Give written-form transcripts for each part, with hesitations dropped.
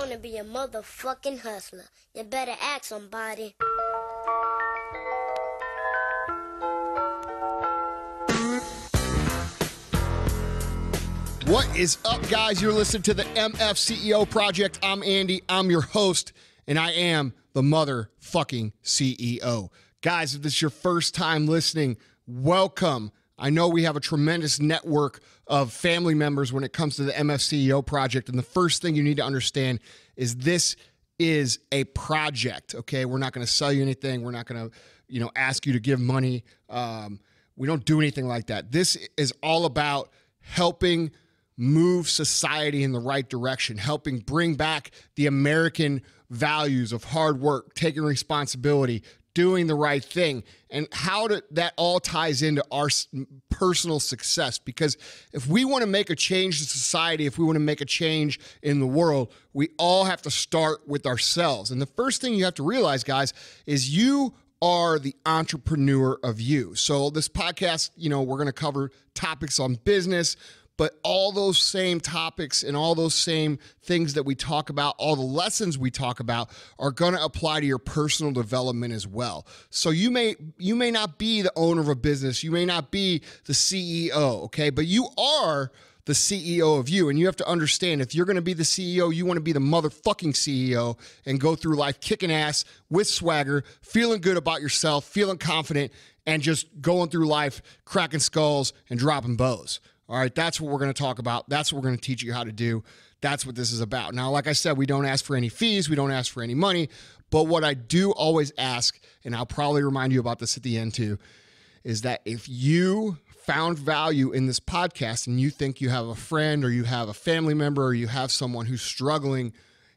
wanna be a motherfucking hustler. You better ask somebody. What is up, guys? You're listening to the MFCEO Project. I'm Andy. I'm your host, and I am the motherfucking CEO. Guys, if this is your first time listening, welcome. I know we have a tremendous network of family members when it comes to the MFCEO Project, and the first thing you need to understand is this is a project, okay? We're not going to sell you anything. We're not going to, ask you to give money. We don't do anything like that. This is all about helping move society in the right direction, helping bring back the American values of hard work, taking responsibility, doing the right thing, and how that all ties into our personal success. Because if we want to make a change in society, if we want to make a change in the world, we all have to start with ourselves. And the first thing you have to realize, guys, is you are the entrepreneur of you. So this podcast, we're going to cover topics on business, but all those same topics and all those same things that we talk about, all the lessons we talk about are going to apply to your personal development as well. So you may not be the owner of a business. You may not be the CEO, okay? But you are the CEO of you. And you have to understand, if you're going to be the CEO, you want to be the motherfucking CEO and go through life kicking ass with swagger, feeling good about yourself, feeling confident, and just going through life cracking skulls and dropping bows. All right, that's what we're going to talk about. That's what we're going to teach you how to do. That's what this is about. Now, like I said, we don't ask for any fees. We don't ask for any money. But what I do always ask, and I'll probably remind you about this at the end too, is that if you found value in this podcast and you think you have a friend or you have a family member or you have someone who's struggling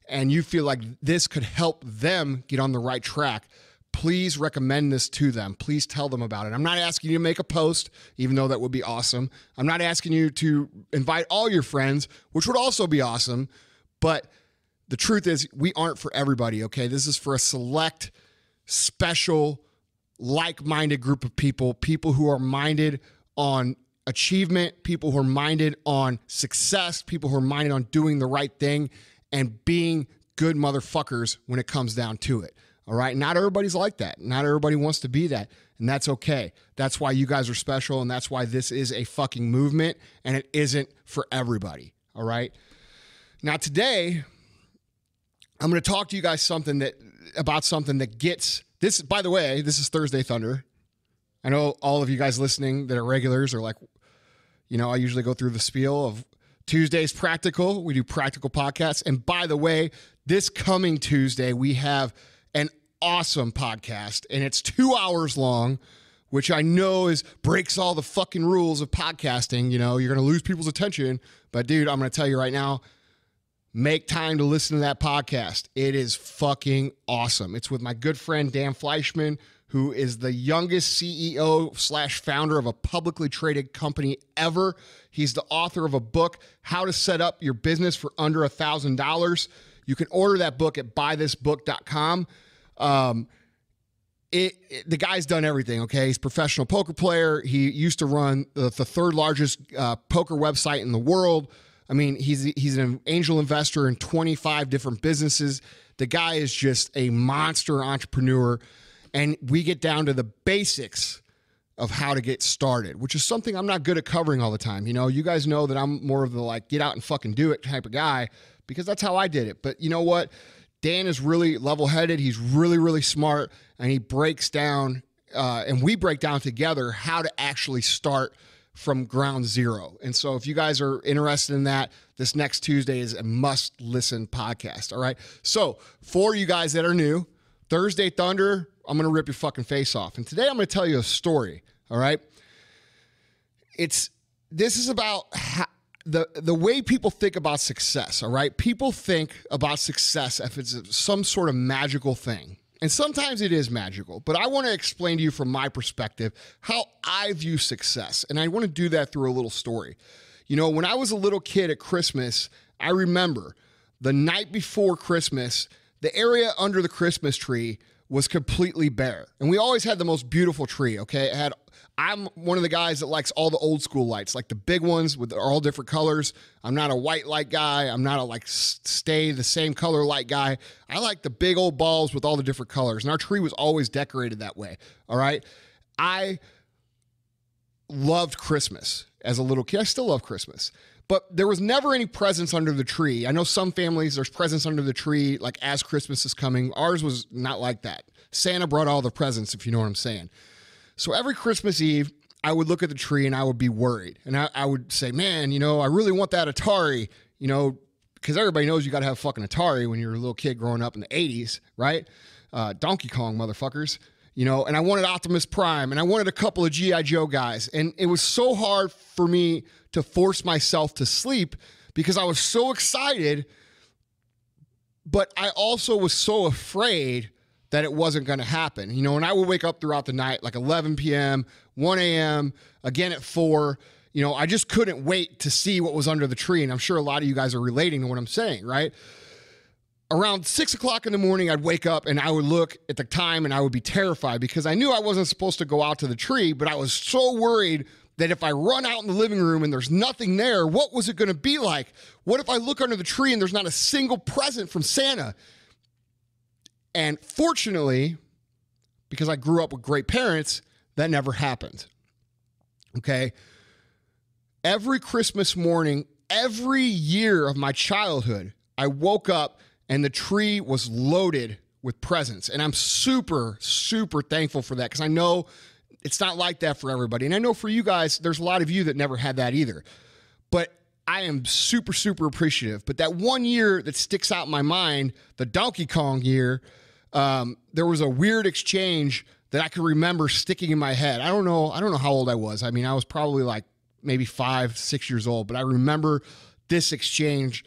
and you feel like this could help them get on the right track, please recommend this to them. Please tell them about it. I'm not asking you to make a post, even though that would be awesome. I'm not asking you to invite all your friends, which would also be awesome. But the truth is, we aren't for everybody, okay? This is for a select, special, like-minded group of people, people who are minded on achievement, people who are minded on success, people who are minded on doing the right thing and being good motherfuckers when it comes down to it. All right. Not everybody's like that. Not everybody wants to be that. And that's okay. That's why you guys are special. And that's why this is a fucking movement and it isn't for everybody. All right. Now, today, I'm going to talk to you guys about something that gets this. By the way, this is Thursday Thunder. I know all of you guys listening that are regulars are like, I usually go through the spiel of Tuesday's practical. We do practical podcasts. And by the way, this coming Tuesday, we have an awesome podcast, and it's 2 hours long, which I know breaks all the fucking rules of podcasting. You're going to lose people's attention, but dude, I'm going to tell you right now, make time to listen to that podcast. It is fucking awesome. It's with my good friend, Dan Fleischman, who is the youngest CEO/founder of a publicly traded company ever. He's the author of a book, How to Set Up Your Business for Under $1,000. You can order that book at buythisbook.com. The guy's done everything, okay? He's a professional poker player. He used to run the third largest poker website in the world. I mean, he's an angel investor in 25 different businesses. The guy is just a monster entrepreneur. And we get down to the basics of how to get started, which is something I'm not good at covering all the time. You guys know that I'm more of the get out and fucking do it type of guy, because that's how I did it. But you know what? Dan is really level-headed. He's really, really smart, and he breaks down, and we break down together how to actually start from ground zero. And so if you guys are interested in that, this next Tuesday is a must-listen podcast, all right? So for you guys that are new, Thursday Thunder, I'm going to rip your fucking face off. And today I'm going to tell you a story, all right? This is about the way people think about success, all right? People think about success if it's some sort of magical thing. And sometimes it is magical, but I want to explain to you from my perspective how I view success. And I want to do that through a little story. When I was a little kid at Christmas, I remember the night before Christmas, the area under the Christmas tree was completely bare. And we always had the most beautiful tree, okay? I'm one of the guys that likes all the old school lights, like the big ones with all different colors. I'm not a white light guy. I'm not a stay the same color light guy. I like the big old balls with all the different colors. And our tree was always decorated that way, all right? I loved Christmas as a little kid. I still love Christmas. But there was never any presents under the tree. I know some families, there's presents under the tree, like as Christmas is coming. Ours was not like that. Santa brought all the presents, if you know what I'm saying. So every Christmas Eve, I would look at the tree and I would be worried. And I would say, man, you know, I really want that Atari, you know, because everybody knows you got to have fucking Atari when you're a little kid growing up in the 80s, right? Donkey Kong, motherfuckers. You know, and I wanted Optimus Prime, and I wanted a couple of G.I. Joe guys. And it was so hard for me to force myself to sleep because I was so excited, but I also was so afraid that it wasn't going to happen. You know, and I would wake up throughout the night, like 11 p.m., 1 a.m., again at 4. You know, I just couldn't wait to see what was under the tree. And I'm sure a lot of you guys are relating to what I'm saying, right? Around 6 o'clock in the morning, I'd wake up and I would look at the time and I would be terrified because I knew I wasn't supposed to go out to the tree, but I was so worried that if I run out in the living room and there's nothing there, what was it going to be like? What if I look under the tree and there's not a single present from Santa? And fortunately, because I grew up with great parents, that never happened. Okay? Every Christmas morning, every year of my childhood, I woke up and the tree was loaded with presents. And I'm super, super thankful for that because I know it's not like that for everybody. And I know for you guys, there's a lot of you that never had that either. But I am super, super appreciative. But that one year that sticks out in my mind, the Donkey Kong year, there was a weird exchange that I can remember sticking in my head. I don't know how old I was. I mean, I was probably like maybe 5, 6 years old. But I remember this exchange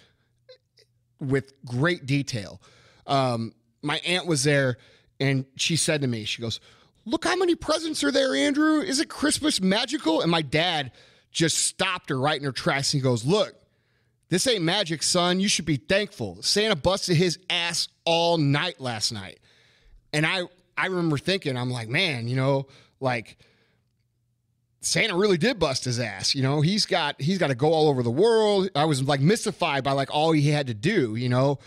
with great detail. My aunt was there and she said to me, she goes, "Look how many presents are there, Andrew. Isn't Christmas magical?" And my dad just stopped her right in her tracks and he goes, "Look, this ain't magic, son. You should be thankful. Santa busted his ass all night last night." And I remember thinking, I'm like, man, you know, like Santa really did bust his ass. You know, he's got to go all over the world. I was like mystified by like all he had to do, you know.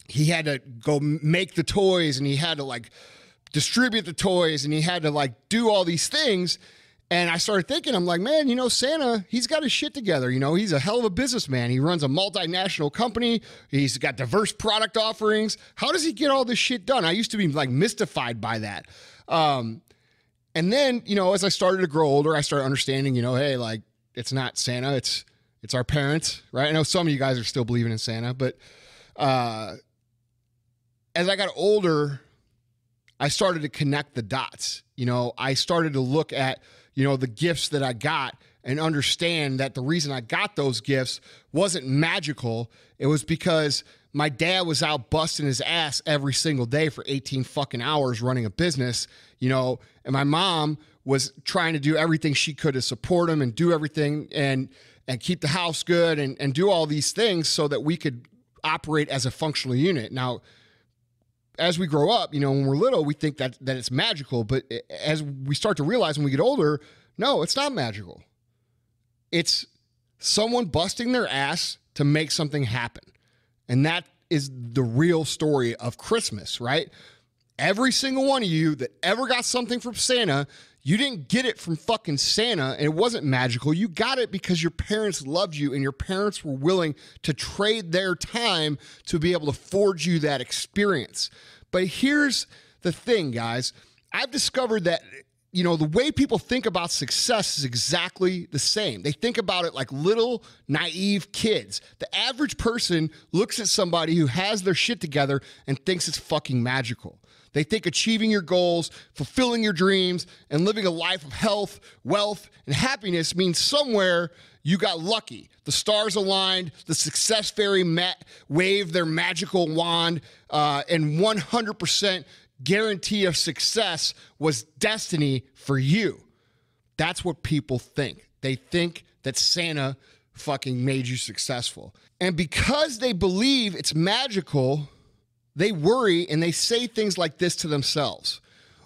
He had to go make the toys and he had to like distribute the toys and he had to like do all these things. And I started thinking, I'm like, man, you know, Santa, he's got his shit together. You know, he's a hell of a businessman. He runs a multinational company. He's got diverse product offerings. How does he get all this shit done? I used to be like mystified by that. And then, you know, as I started to grow older, I started understanding, you know, hey, like it's not Santa, it's our parents, right? I know some of you guys are still believing in Santa, but as I got older, I started to connect the dots. You know, I started to look at, you know, the gifts that I got and understand that the reason I got those gifts wasn't magical. It was because my dad was out busting his ass every single day for 18 fucking hours running a business, you know, and my mom was trying to do everything she could to support him and do everything and keep the house good and do all these things so that we could operate as a functional unit. Now, as we grow up, you know, when we're little, we think that it's magical. But as we start to realize when we get older, no, it's not magical. It's someone busting their ass to make something happen. And that is the real story of Christmas, right? Every single one of you that ever got something from Santa, you didn't get it from fucking Santa and it wasn't magical. You got it because your parents loved you and your parents were willing to trade their time to be able to forge you that experience. But here's the thing, guys. I've discovered that, you know, the way people think about success is exactly the same. They think about it like little naive kids. The average person looks at somebody who has their shit together and thinks it's fucking magical. They think achieving your goals, fulfilling your dreams, and living a life of health, wealth, and happiness means somewhere you got lucky. The stars aligned, the success fairy waved their magical wand, and 100% guarantee of success was destiny for you. That's what people think. They think that Santa fucking made you successful. And because they believe it's magical, they worry and they say things like this to themselves.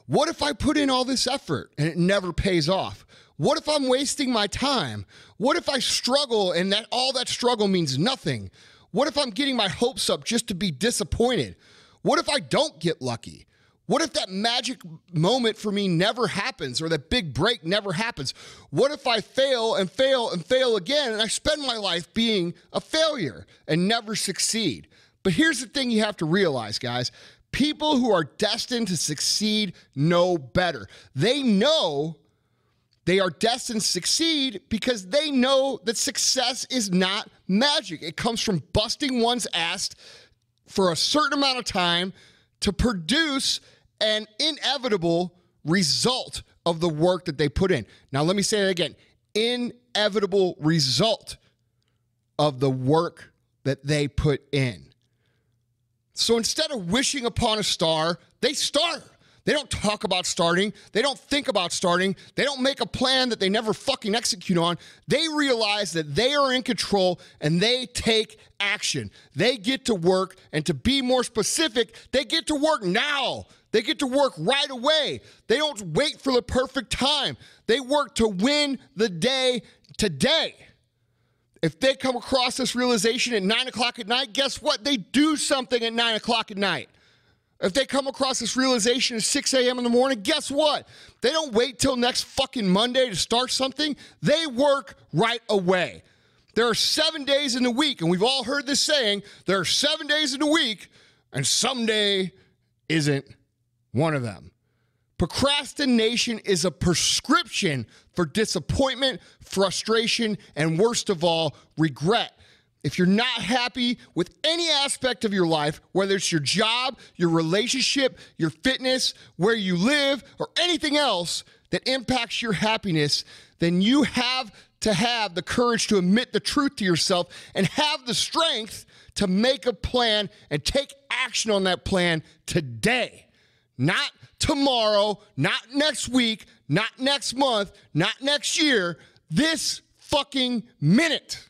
What if I put in all this effort and it never pays off? What if I'm wasting my time? What if I struggle and that all that struggle means nothing? What if I'm getting my hopes up just to be disappointed? What if I don't get lucky? What if that magic moment for me never happens or that big break never happens? What if I fail and fail and fail again and I spend my life being a failure and never succeed? But here's the thing you have to realize, guys. People who are destined to succeed know better. They know they are destined to succeed because they know that success is not magic. It comes from busting one's ass for a certain amount of time to produce an inevitable result of the work that they put in. Now, let me say that again. Inevitable result of the work that they put in. So instead of wishing upon a star, they start. They don't talk about starting. They don't think about starting. They don't make a plan that they never fucking execute on. They realize that they are in control and they take action. They get to work, and to be more specific, they get to work now. They get to work right away. They don't wait for the perfect time. They work to win the day today. If they come across this realization at 9 o'clock at night, guess what? They do something at 9 o'clock at night. If they come across this realization at 6 a.m. in the morning, guess what? They don't wait till next fucking Monday to start something. They work right away. There are 7 days in the week, and we've all heard this saying, there are 7 days in the week, and someday isn't one of them. Procrastination is a prescription for disappointment, frustration, and worst of all, regret. If you're not happy with any aspect of your life, whether it's your job, your relationship, your fitness, where you live, or anything else that impacts your happiness, then you have to have the courage to admit the truth to yourself and have the strength to make a plan and take action on that plan today. Not tomorrow, not next week, not next month, not next year, this fucking minute.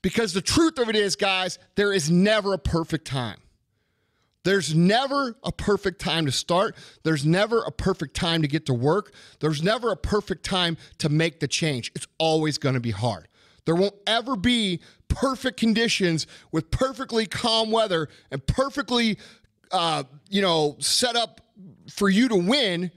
Because the truth of it is, guys, there is never a perfect time. There's never a perfect time to start. There's never a perfect time to get to work. There's never a perfect time to make the change. It's always going to be hard. There won't ever be perfect conditions with perfectly calm weather and perfectly, set up for you to win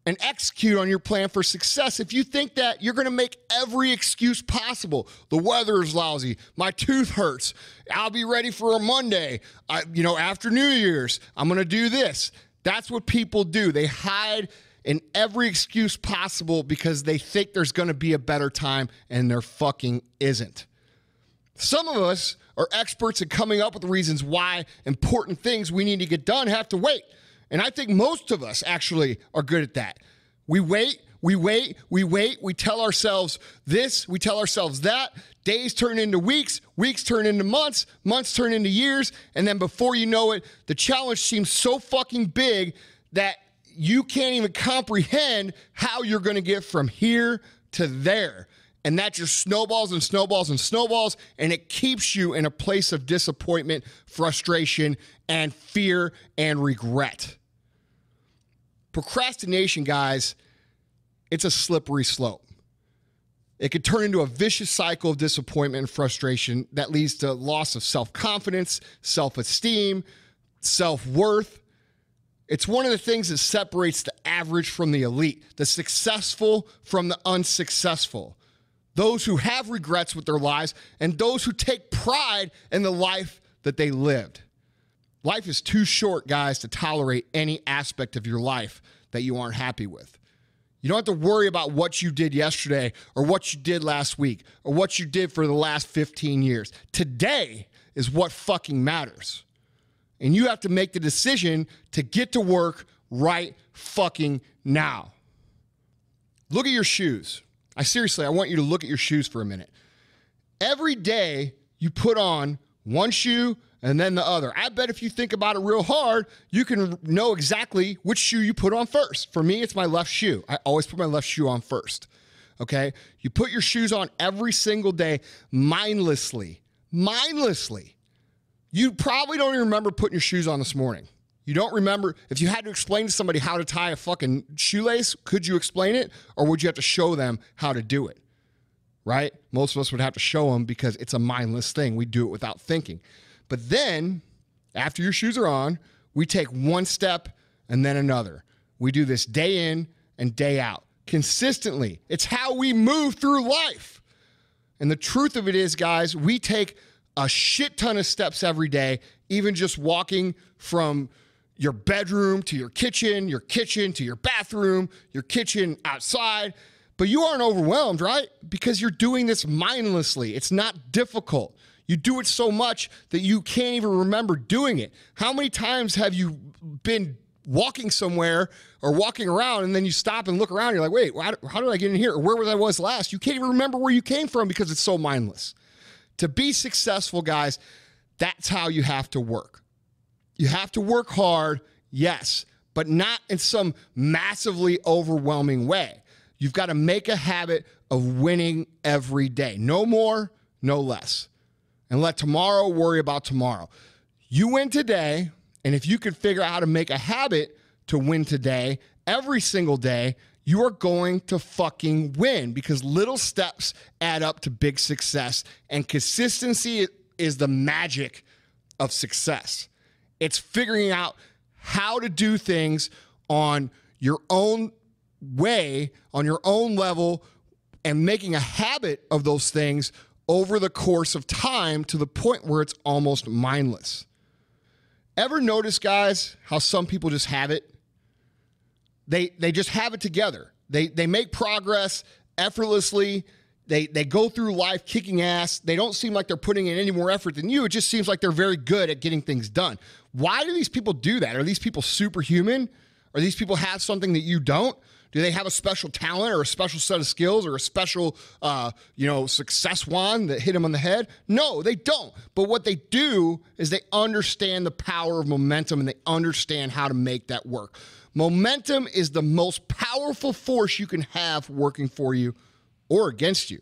and execute on your plan for success. If you think that, you're going to make every excuse possible. The weather is lousy. My tooth hurts. I'll be ready for a Monday. After New Year's, I'm going to do this. That's what people do. They hide in every excuse possible because they think there's going to be a better time, and there fucking isn't. Some of us are experts at coming up with reasons why important things we need to get done have to wait. And I think most of us actually are good at that. We wait. We tell ourselves this, we tell ourselves that. Days turn into weeks, weeks turn into months, months turn into years. And then before you know it, the challenge seems so fucking big that you can't even comprehend how you're going to get from here to there. And that just snowballs and snowballs and snowballs, and it keeps you in a place of disappointment, frustration, and fear and regret. Procrastination, guys, it's a slippery slope. It could turn into a vicious cycle of disappointment and frustration that leads to loss of self-confidence, self-esteem, self-worth. It's one of the things that separates the average from the elite, the successful from the unsuccessful, those who have regrets with their lives, and those who take pride in the life that they lived. Life is too short, guys, to tolerate any aspect of your life that you aren't happy with. You don't have to worry about what you did yesterday or what you did last week or what you did for the last 15 years. Today is what fucking matters. And you have to make the decision to get to work right fucking now. Look at your shoes. I want you to look at your shoes for a minute. Every day you put on one shoe and then the other. I bet if you think about it real hard, you can know exactly which shoe you put on first. For me, it's my left shoe. I always put my left shoe on first, okay? You put your shoes on every single day mindlessly. You probably don't even remember putting your shoes on this morning. You don't remember. If you had to explain to somebody how to tie a fucking shoelace, could you explain it? Or would you have to show them how to do it? Right? Most of us would have to show them because it's a mindless thing. We do it without thinking. But then, after your shoes are on, we take one step and then another. We do this day in and day out, consistently. It's how we move through life. And the truth of it is, guys, we take a shit ton of steps every day, even just walking from your bedroom to your kitchen to your bathroom, your kitchen outside. But you aren't overwhelmed, right? Because you're doing this mindlessly. It's not difficult. You do it so much that you can't even remember doing it. How many times have you been walking somewhere or walking around and then you stop and look around? You're like, wait, how did I get in here? Or where I was last? You can't even remember where you came from because it's so mindless. To be successful, guys, that's how you have to work. You have to work hard, yes, but not in some massively overwhelming way. You've got to make a habit of winning every day. No more, no less. And let tomorrow worry about tomorrow. You win today, and if you could figure out how to make a habit to win today, every single day, you are going to fucking win because little steps add up to big success, and consistency is the magic of success. It's figuring out how to do things on your own way, on your own level, and making a habit of those things over the course of time to the point where it's almost mindless. Ever notice, guys, how some people just have it? They just have it together. They make progress effortlessly. They go through life kicking ass. They don't seem like they're putting in any more effort than you. It just seems like they're very good at getting things done. Why do these people do that? Are these people superhuman? Are these people have something that you don't? Do they have a special talent or a special set of skills or a special, success wand that hit them on the head? No, they don't. But what they do is they understand the power of momentum and they understand how to make that work. Momentum is the most powerful force you can have working for you or against you.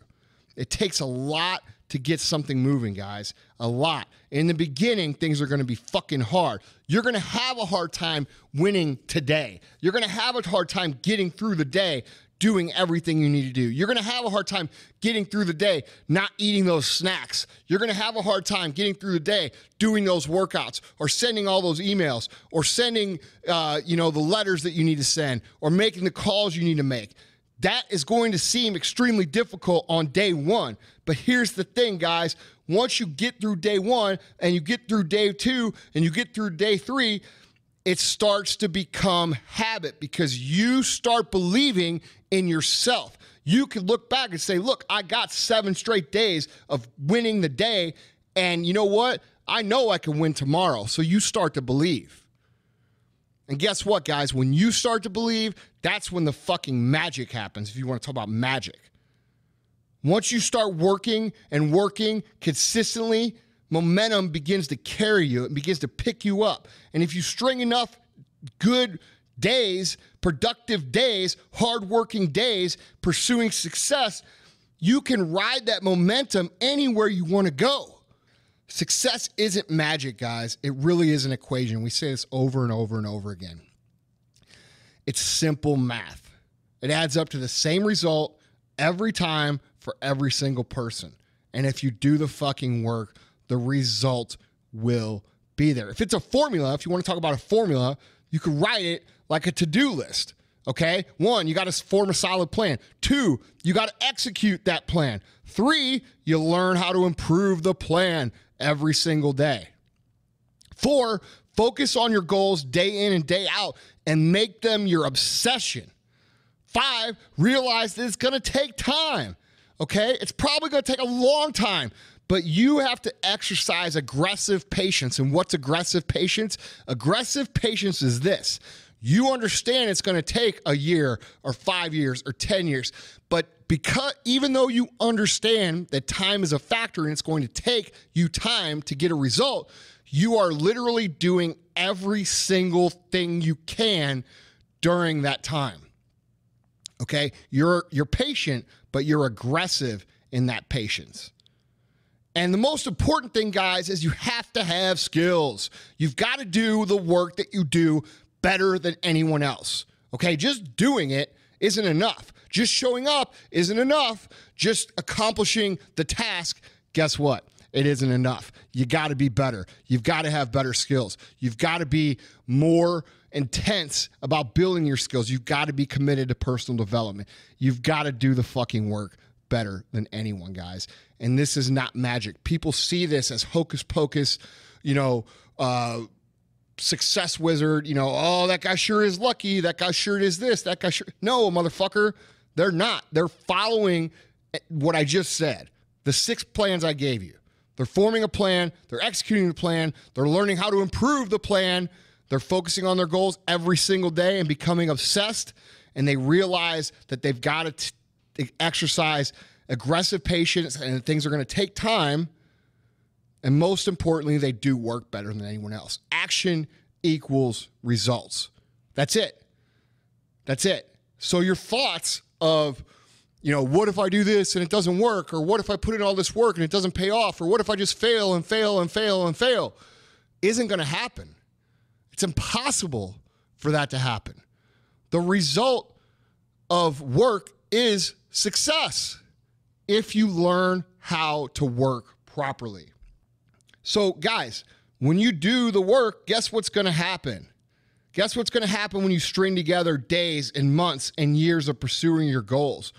It takes a lot to get something moving, guys. A lot. In the beginning, things are going to be fucking hard. You're going to have a hard time winning today. You're going to have a hard time getting through the day doing everything you need to do. You're going to have a hard time getting through the day not eating those snacks. You're going to have a hard time getting through the day doing those workouts or sending all those emails or sending the letters that you need to send or making the calls you need to make. That is going to seem extremely difficult on day one. But here's the thing, guys. Once you get through day one and you get through day two and you get through day three, it starts to become habit because you start believing in yourself. You could look back and say, look, I got 7 straight days of winning the day. And you know what? I know I can win tomorrow. So you start to believe. And guess what, guys? When you start to believe, that's when the fucking magic happens, if you want to talk about magic. Once you start working and working consistently, momentum begins to carry you. It begins to pick you up. And if you string enough good days, productive days, hardworking days, pursuing success, you can ride that momentum anywhere you want to go. Success isn't magic, guys. It really is an equation. We say this over and over and over again. It's simple math. It adds up to the same result every time for every single person. And if you do the fucking work, the result will be there. If it's a formula, if you want to talk about a formula, you could write it like a to-do list. Okay? 1, you got to form a solid plan. 2, you got to execute that plan. 3, you learn how to improve the plan every single day. 4, focus on your goals day in and day out and make them your obsession. 5, realize that it's going to take time. Okay? It's probably going to take a long time, but you have to exercise aggressive patience. And what's aggressive patience? Aggressive patience is this. You understand it's going to take a year or 5 years or 10 years, but because even though you understand that time is a factor and it's going to take you time to get a result, you are literally doing every single thing you can during that time. Okay? You're patient, but you're aggressive in that patience. And the most important thing, guys, is you have to have skills. You've got to do the work that you do better than anyone else. Okay, just doing it isn't enough. Just showing up isn't enough. Just accomplishing the task, guess what? It isn't enough. You got to be better. You've got to have better skills. You've got to be more intense about building your skills. You've got to be committed to personal development. You've got to do the fucking work better than anyone, guys. And this is not magic. People see this as hocus pocus, success wizard, oh, that guy sure is lucky. That guy sure is this. That guy sure. No, motherfucker, they're not. They're following what I just said. The 6 plans I gave you. They're forming a plan. They're executing the plan. They're learning how to improve the plan. They're focusing on their goals every single day and becoming obsessed. And they realize that they've got to exercise aggressive patience and things are going to take time. And most importantly, they do work better than anyone else. Action equals results. That's it. That's it. So your thoughts of, what if I do this and it doesn't work? Or what if I put in all this work and it doesn't pay off? Or what if I just fail and fail and fail and fail? Isn't going to happen. It's impossible for that to happen. The result of work is success if you learn how to work properly. So guys, when you do the work, guess what's going to happen? Guess what's going to happen when you string together days and months and years of pursuing your goals?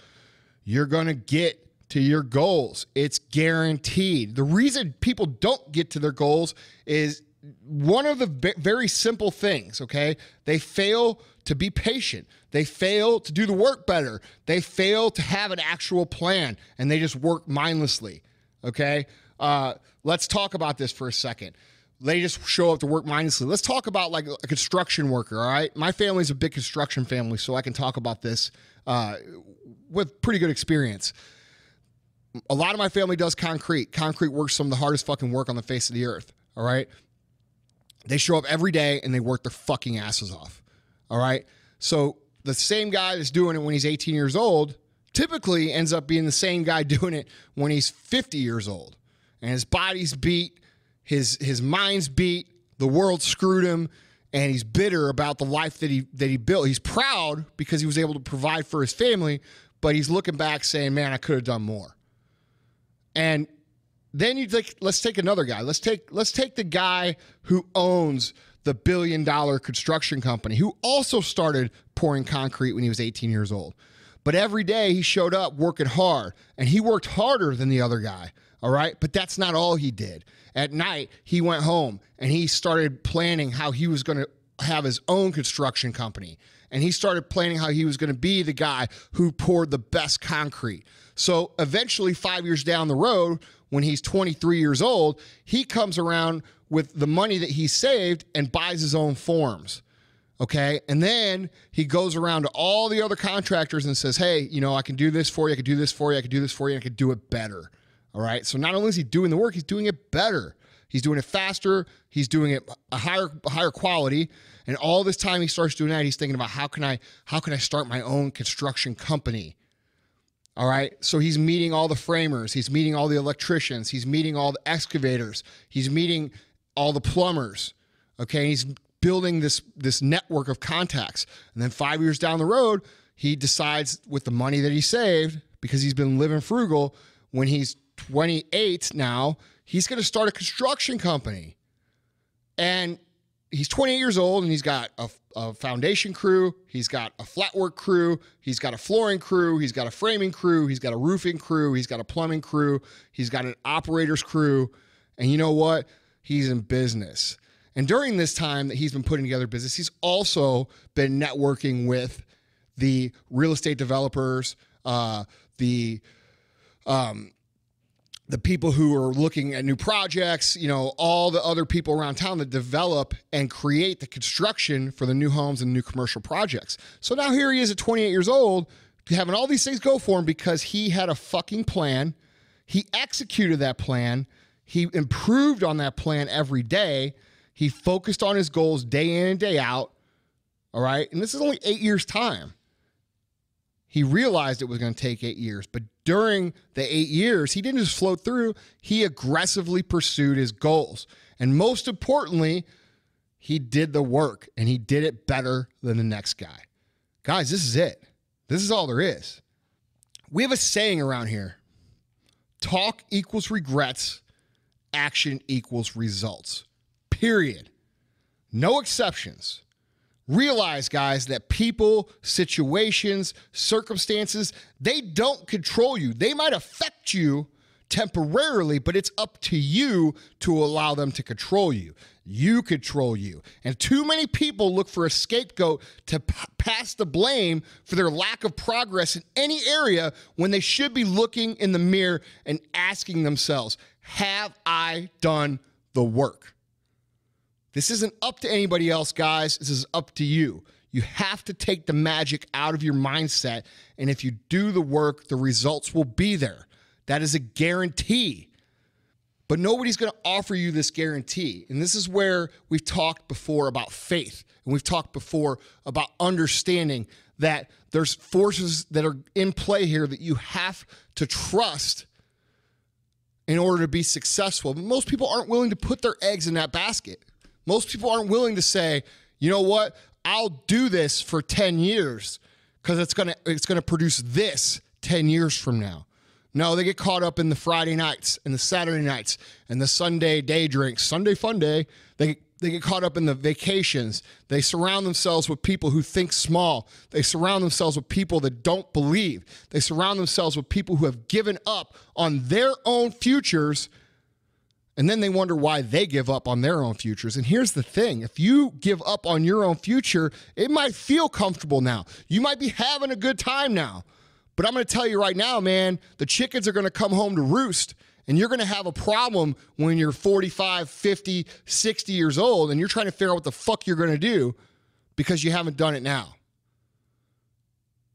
You're going to get to your goals. It's guaranteed. The reason people don't get to their goals is one of the very simple things, okay? They fail to be patient. They fail to do the work better. They fail to have an actual plan, and they just work mindlessly, okay? Let's talk about this for a second. They just show up to work mindlessly. Let's talk about like a construction worker, all right? My family's a big construction family, so I can talk about this with pretty good experience. A lot of my family does concrete. Concrete works some of the hardest fucking work on the face of the earth, all right? They show up every day and they work their fucking asses off, all right? So the same guy that's doing it when he's 18 years old typically ends up being the same guy doing it when he's 50 years old. And his body's beat, his mind's beat, the world screwed him, and he's bitter about the life that he built. He's proud because he was able to provide for his family, but he's looking back saying, man, I could have done more. And then let's take another guy. Let's take the guy who owns the $1 billion construction company, who also started pouring concrete when he was 18 years old. But every day he showed up working hard, and he worked harder than the other guy. All right. But that's not all he did. At night, he went home and he started planning how he was going to have his own construction company. And he started planning how he was going to be the guy who poured the best concrete. So eventually, 5 years down the road, when he's 23 years old, he comes around with the money that he saved and buys his own forms. Okay. And then he goes around to all the other contractors and says, hey, I can do this for you. I can do this for you. I can do this for you. And I can do it better. All right. So not only is he doing the work, he's doing it better. He's doing it faster. He's doing it a higher quality. And all this time he starts doing that, he's thinking about how can I start my own construction company? All right. So he's meeting all the framers. He's meeting all the electricians. He's meeting all the excavators. He's meeting all the plumbers. Okay. He's building this network of contacts. And then 5 years down the road, he decides with the money that he saved, because he's been living frugal, when he's 28 now, he's going to start a construction company. And he's 28 years old, and he's got a foundation crew. He's got a flat work crew. He's got a flooring crew. He's got a framing crew. He's got a roofing crew. He's got a plumbing crew. He's got an operator's crew. And you know what? He's in business. And during this time that he's been putting together business, he's also been networking with the real estate developers, the people who are looking at new projects, all the other people around town that develop and create the construction for the new homes and new commercial projects. So now here he is at 28 years old, having all these things go for him because he had a fucking plan. He executed that plan. He improved on that plan every day. He focused on his goals day in and day out. All right. And this is only 8 years' time. He realized it was going to take 8 years, but during the 8 years, he didn't just float through. He aggressively pursued his goals. And most importantly, he did the work, and he did it better than the next guy. Guys, this is it. This is all there is. We have a saying around here. Talk equals regrets. Action equals results. Period. No exceptions. Realize, guys, that people, situations, circumstances, they don't control you. They might affect you temporarily, but it's up to you to allow them to control you. You control you. And too many people look for a scapegoat to pass the blame for their lack of progress in any area when they should be looking in the mirror and asking themselves, have I done the work? This isn't up to anybody else, guys. This is up to you. You have to take the magic out of your mindset, and if you do the work, the results will be there. That is a guarantee. But nobody's going to offer you this guarantee. And this is where we've talked before about faith, and we've talked before about understanding that there's forces that are in play here that you have to trust in order to be successful. But most people aren't willing to put their eggs in that basket. Most people aren't willing to say, you know what, I'll do this for 10 years because it's gonna produce this 10 years from now. No, they get caught up in the Friday nights and the Saturday nights and the Sunday day drinks, Sunday fun day. They get caught up in the vacations. They surround themselves with people who think small. They surround themselves with people that don't believe. They surround themselves with people who have given up on their own futures. And then they wonder why they give up on their own futures. And here's the thing. If you give up on your own future, it might feel comfortable now. You might be having a good time now. But I'm going to tell you right now, man, the chickens are going to come home to roost. And you're going to have a problem when you're 45, 50, 60 years old. And you're trying to figure out what the fuck you're going to do because you haven't done it now.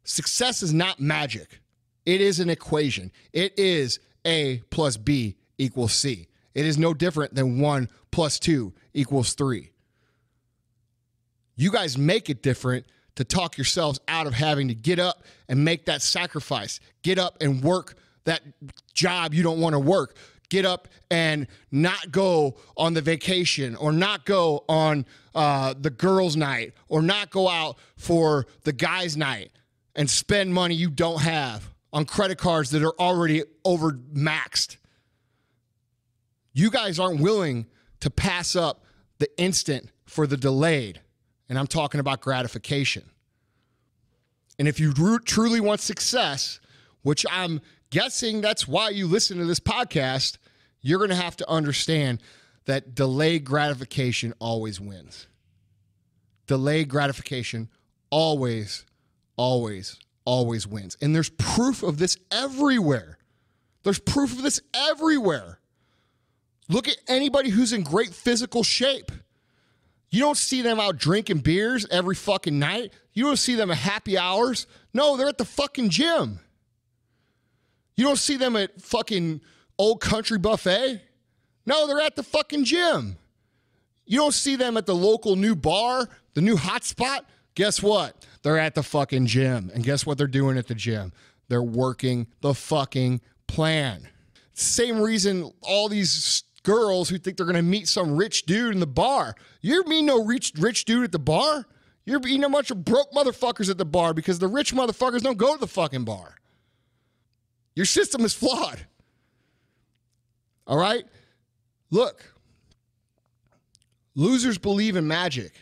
Success is not magic. It is an equation. It is A plus B equals C. It is no different than 1 plus 2 equals 3. You guys make it different to talk yourselves out of having to get up and make that sacrifice. Get up and work that job you don't want to work. Get up and not go on the vacation or not go on the girls' night or not go out for the guys' night and spend money you don't have on credit cards that are already overmaxed. You guys aren't willing to pass up the instant for the delayed. And I'm talking about gratification. And if you truly want success, which I'm guessing that's why you listen to this podcast, you're going to have to understand that delayed gratification always wins. Delayed gratification always, always, always wins. And there's proof of this everywhere. There's proof of this everywhere. Look at anybody who's in great physical shape. You don't see them out drinking beers every fucking night. You don't see them at happy hours. No, they're at the fucking gym. You don't see them at fucking Old Country Buffet. No, they're at the fucking gym. You don't see them at the local new bar, the new hot spot. Guess what? They're at the fucking gym. And guess what they're doing at the gym? They're working the fucking plan. Same reason all these girls who think they're going to meet some rich dude in the bar. You're meeting no rich dude at the bar. You're meeting a bunch of broke motherfuckers at the bar because the rich motherfuckers don't go to the fucking bar. Your system is flawed. All right? Look. Losers believe in magic.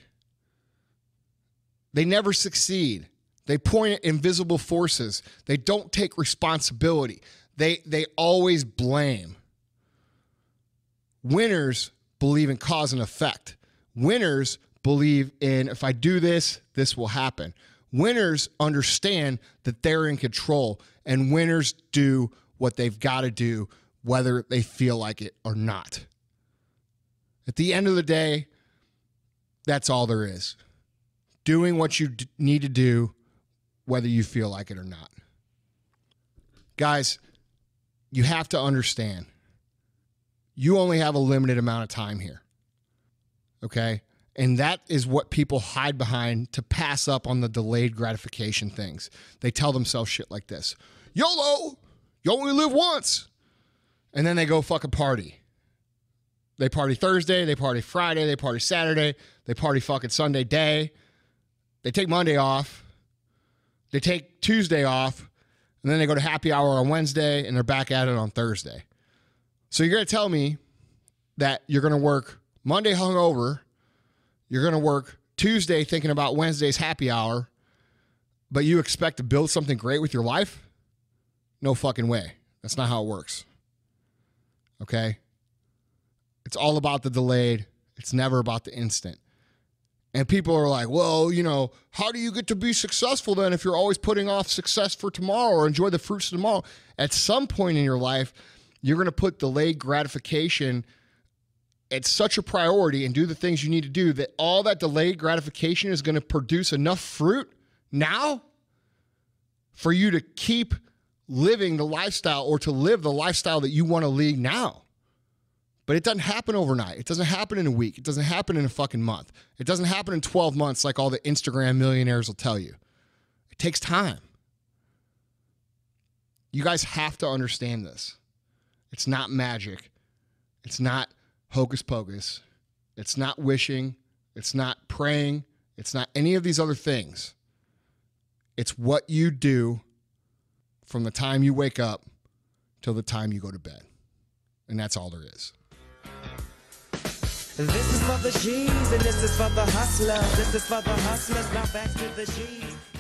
They never succeed. They point at invisible forces. They don't take responsibility. They always blame. Winners believe in cause and effect. Winners believe in, if I do this, this will happen. Winners understand that they're in control, and winners do what they've got to do, whether they feel like it or not. At the end of the day, that's all there is. Doing what you need to do, whether you feel like it or not. Guys, you have to understand, you only have a limited amount of time here. Okay? And that is what people hide behind to pass up on the delayed gratification things. They tell themselves shit like this. YOLO, you only live once. And then they go fucking party. They party Thursday, they party Friday, they party Saturday, they party fucking Sunday day. They take Monday off. They take Tuesday off. And then they go to happy hour on Wednesday and they're back at it on Thursday. So you're going to tell me that you're going to work Monday hungover, you're going to work Tuesday thinking about Wednesday's happy hour, but you expect to build something great with your life? No fucking way. That's not how it works. Okay? It's all about the delayed. It's never about the instant. And people are like, well, you know, how do you get to be successful then if you're always putting off success for tomorrow or enjoy the fruits of tomorrow? At some point in your life, you're going to put delayed gratification at such a priority and do the things you need to do that all that delayed gratification is going to produce enough fruit now for you to keep living the lifestyle or to live the lifestyle that you want to lead now. But it doesn't happen overnight. It doesn't happen in a week. It doesn't happen in a fucking month. It doesn't happen in 12 months like all the Instagram millionaires will tell you. It takes time. You guys have to understand this. It's not magic. It's not hocus pocus. It's not wishing. It's not praying. It's not any of these other things. It's what you do from the time you wake up till the time you go to bed. And that's all there is. This is for the G's and this is for the hustlers. This is for the hustlers. Now back to the G's.